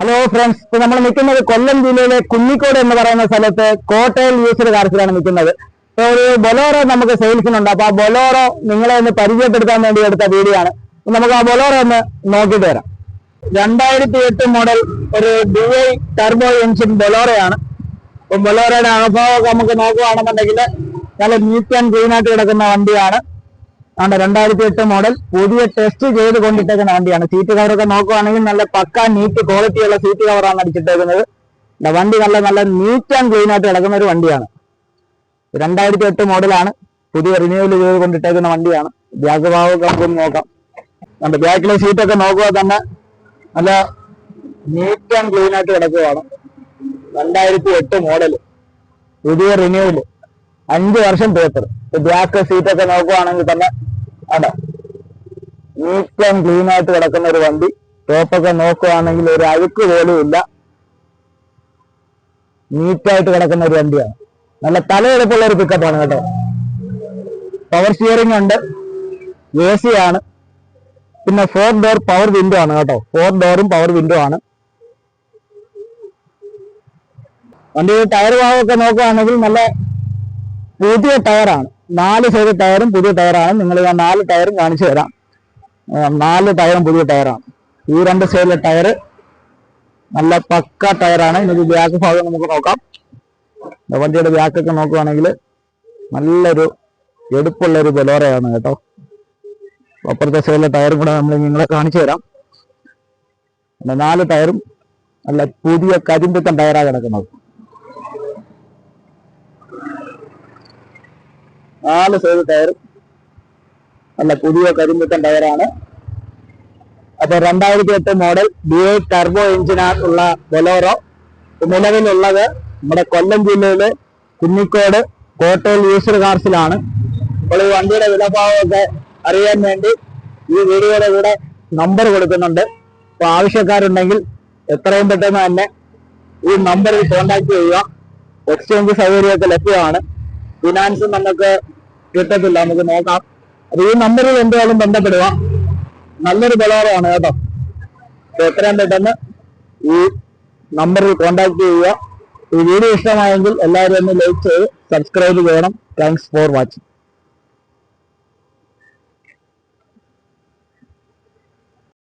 Hello friends, ഇപ്പൊ നമ്മൾ നിൽക്കുന്നത് കൊല്ലം ജില്ലയിലെ കുന്നിക്കോട് എന്ന് പറയുന്ന സ്ഥലത്ത് കോട്ടയിൽ യൂസ്ഡ് കാർസിലാണ് നിൽക്കുന്നത്. ഇപ്പൊ ഒരു ബൊലോറോ നമുക്ക് സെയിൽസിനുണ്ട്. അപ്പൊ ആ ബൊലോറോ നിങ്ങളെ ഒന്ന് പരിചയപ്പെടുത്താൻ വേണ്ടി എടുത്ത വീഡിയോ ആണ്. നമുക്ക് ആ ബൊലോറോ ഒന്ന് നോക്കിയിട്ട് വരാം. 2008 മോഡൽ ഒരു DI ടർബോ എഞ്ചിൻ ബൊലോറയാണ്. അപ്പൊ ബൊലോറയുടെ അകഭാവമൊക്കെ നമുക്ക് നോക്കുകയാണെന്നുണ്ടെങ്കിൽ നല്ല നീറ്റ് ആൻഡ് ക്ലീൻ ആയിട്ട് കിടക്കുന്ന വണ്ടിയാണ്. 2008 മോഡൽ പുതിയ ടെസ്റ്റ് ചെയ്ത് കൊണ്ടിട്ടേക്കുന്ന വണ്ടിയാണ്. സീറ്റ് കവറൊക്കെ നോക്കുകയാണെങ്കിൽ നല്ല പക്ക നീറ്റ് ക്വാളിറ്റിയുള്ള സീറ്റ് കവറാണ് അടിച്ചിട്ടേക്കുന്നത്. വണ്ടി നല്ല നീറ്റ് ആൻഡ് ക്ലീൻ ആയിട്ട് കിടക്കുന്ന ഒരു വണ്ടിയാണ്. 2008 മോഡലാണ്, പുതിയ റിന്യൂവൽ ചെയ്ത് കൊണ്ടിട്ടേക്കുന്ന വണ്ടിയാണ്. ബാക്ക് ഭാഗമൊക്കെ നമുക്ക് നോക്കാം. ബാക്കിലെ സീറ്റൊക്കെ നോക്കുക തന്നെ നല്ല നീറ്റ് ആൻഡ് ക്ലീൻ ആയിട്ട് കിടക്കുകയാണ്. 2008 മോഡൽ പുതിയ റിന്യൂവൽ, 5 വർഷം പേപ്പർ. ബാക്ക് സീറ്റൊക്കെ നോക്കുകയാണെങ്കിൽ തന്നെ അതെ നീറ്റ് ആൻഡ് ക്ലീൻ ആയിട്ട് കിടക്കുന്ന ഒരു വണ്ടി. ടോപ്പൊക്കെ നോക്കുകയാണെങ്കിൽ ഒരു അഴുക്ക് പോലും ഇല്ല, നീറ്റായിട്ട് കിടക്കുന്ന ഒരു വണ്ടിയാണ്. നല്ല തലയെടുപ്പുള്ള ഒരു പിക്കപ്പാണ് കേട്ടോ. പവർ സ്റ്റിയറിംഗ് ഉണ്ട്, AC ആണ്, പിന്നെ 4 ഡോർ പവർ വിൻഡോ ആണ് കേട്ടോ. 4 ഡോറും പവർ വിൻഡോ ആണ്. വണ്ടി ടയർ ഭാഗമൊക്കെ നോക്കുകയാണെങ്കിൽ നല്ല പുതിയ ടയറാണ്. 4 സൈഡ് ടയറും പുതിയ ടയറാണ്. നിങ്ങൾ ഞാൻ 4 ടയറും കാണിച്ചു തരാം. 4 ടയറും പുതിയ ടയറാണ്. ഈ 2 സൈഡിലെ ടയർ നല്ല പക്ക ടയറാണ്. ഇനി ബാക്ക് ഭാഗം നമുക്ക് നോക്കാം. വണ്ടിയുടെ ബാക്കൊക്കെ നോക്കുകയാണെങ്കിൽ നല്ലൊരു എടുപ്പുള്ളൊരു ബൊലോറയാണ് കേട്ടോ. അപ്പുറത്തെ സൈഡിലെ ടയറും കൂടെ നമ്മൾ നിങ്ങളെ കാണിച്ചു തരാം. 4 ടയറും നല്ല പുതിയ കരിമ്പുത്തൻ ടയറാണ് കിടക്കുന്നത്. 4 സൈഡ് ടയർ നല്ല പുതിയ കരിമ്പുത്തൻ ടയറാണ്. അപ്പൊ 2008 മോഡൽ DI ടർബോ എഞ്ചിനുള്ള ബൊലോറോ നിലവിലുള്ളത് നമ്മുടെ കൊല്ലം ജില്ലയിലെ കുന്നിക്കോട് കോട്ടയിൽ യൂസ്ഡ് കാർസിലാണ്. അപ്പോൾ ഈ വണ്ടിയുടെ വിലഭാവമൊക്കെ അറിയാൻ വേണ്ടി ഈ വീഡിയോയുടെ കൂടെ നമ്പർ കൊടുക്കുന്നുണ്ട്. അപ്പൊ ആവശ്യക്കാരുണ്ടെങ്കിൽ എത്രയും പെട്ടെന്ന് തന്നെ ഈ നമ്പറിൽ കോൺടാക്ട് ചെയ്യുക. എക്സ്ചേഞ്ച് സൗകര്യമൊക്കെ ലഭ്യമാണ്. ഫിനാൻസ് നമുക്ക് കിട്ടത്തില്ല, നമുക്ക് നോക്കാം. അപ്പൊ ഈ നമ്പറിൽ എന്തായാലും ബന്ധപ്പെടുക. നല്ലൊരു ബൊലോറോ ആണ് കേട്ടോ. അപ്പൊ എത്രയും പെട്ടെന്ന് ഈ നമ്പറിൽ കോൺടാക്ട് ചെയ്യുക. ഈ വീഡിയോ ഇഷ്ടമായെങ്കിൽ എല്ലാവരും ഒന്ന് ലൈക്ക് ചെയ്ത് സബ്സ്ക്രൈബ് ചെയ്യണം. Thanks for watching.